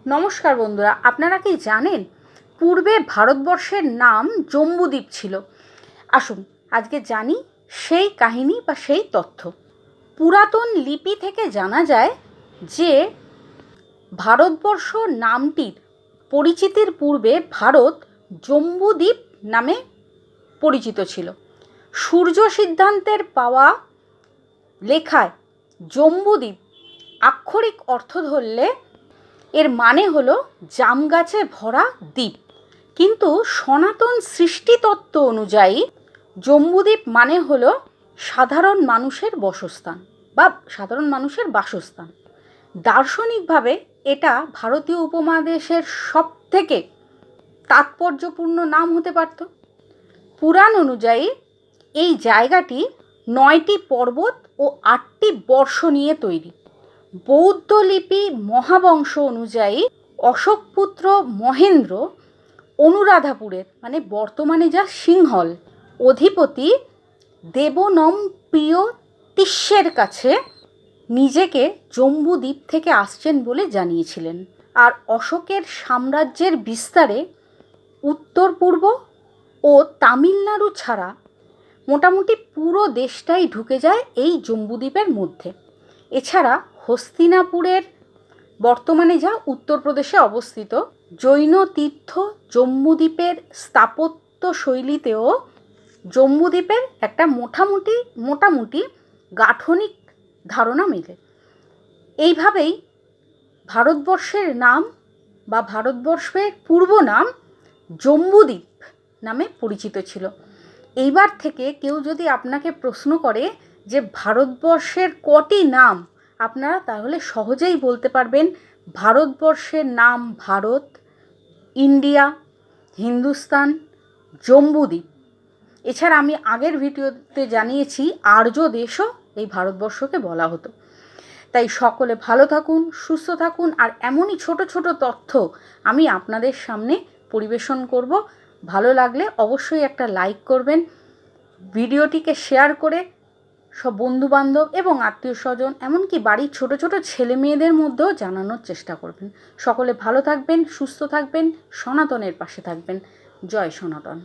নমস্কার বন্ধুরা, আপনারা কি জানেন পূর্বে ভারতবর্ষের নাম জম্বুদ্বীপ ছিল? আসুন আজকে জানি সেই কাহিনী বা সেই তথ্য। পুরাতন লিপি থেকে জানা যায় যে ভারতবর্ষ নামটির পরিচিতির পূর্বে ভারত জম্বুদ্বীপ নামে পরিচিত ছিল। সূর্য সিদ্ধান্তের পাওয়া লেখায় জম্বুদ্বীপ আক্ষরিক অর্থ ধরলে এর মানে হলো জাম গাছে ভরা দ্বীপ, কিন্তু সনাতন সৃষ্টিতত্ত্ব অনুযায়ী জম্বুদ্বীপ মানে হলো সাধারণ মানুষের বসস্থান বা সাধারণ মানুষের বাসস্থান। দার্শনিকভাবে এটা ভারতীয় উপমহাদেশের সবথেকে তাৎপর্যপূর্ণ নাম হতে পারত। পুরাণ অনুযায়ী এই জায়গাটি 9টি পর্বত ও 8টি বর্ষ নিয়ে তৈরি। বৌদ্ধ লিপি মহাবংশ অনুযায়ী অশোকপুত্র মহেন্দ্র অনুরাধাপুরের মানে বর্তমানে যা সিংহল অধিপতি দেবনমপ্রিয় তিস্যের কাছে নিজেকে জম্বুদ্বীপ থেকে আসছেন বলে জানিয়েছিলেন। আর অশোকের সাম্রাজ্যের বিস্তারে উত্তর পূর্ব ও তামিলনাড়ু ছাড়া মোটামুটি পুরো দেশটাই ঢুকে যায় এই জম্বুদ্বীপের মধ্যে। এছাড়া হস্তিনাপুরের বর্তমানে যা উত্তরপ্রদেশে অবস্থিত জৈন তীর্থ জম্বুদ্বীপের স্থাপত্য শৈলীতেও জম্বুদ্বীপের একটা মোটামুটি গাঠনিক ধারণা মেলে। এইভাবেই ভারতবর্ষের নাম বা ভারতবর্ষের পূর্ব নাম জম্বুদ্বীপ নামে পরিচিত ছিল। এইবার থেকে কেউ যদি আপনাকে প্রশ্ন করে যে ভারতবর্ষের কটি নাম, আপনারা তাহলে সহজেই বলতে পারবেন ভারতবর্ষের নাম ভারত, ইন্ডিয়া, হিন্দুস্তান, জম্বুদ্বীপ। এছাড়া আমি আগের ভিডিওতে জানিয়েছি আর্য দেশও এই ভারতবর্ষকে বলা হতো। তাই সকলে ভালো থাকুন, সুস্থ থাকুন, আর এমনই ছোট ছোট তথ্য আমি আপনাদের সামনে পরিবেশন করব। ভালো লাগলে অবশ্যই একটা লাইক করবেন, ভিডিওটিকে শেয়ার করে সব বন্ধুবান্ধব এবং আত্মীয় স্বজন এমনকি বাড়ির ছোট ছোট ছেলে মেয়েদের মধ্যেও জানানোর চেষ্টা করবেন। সকলে ভালো থাকবেন, সুস্থ থাকবেন, সনাতনের পাশে থাকবেন। জয় সনাতন।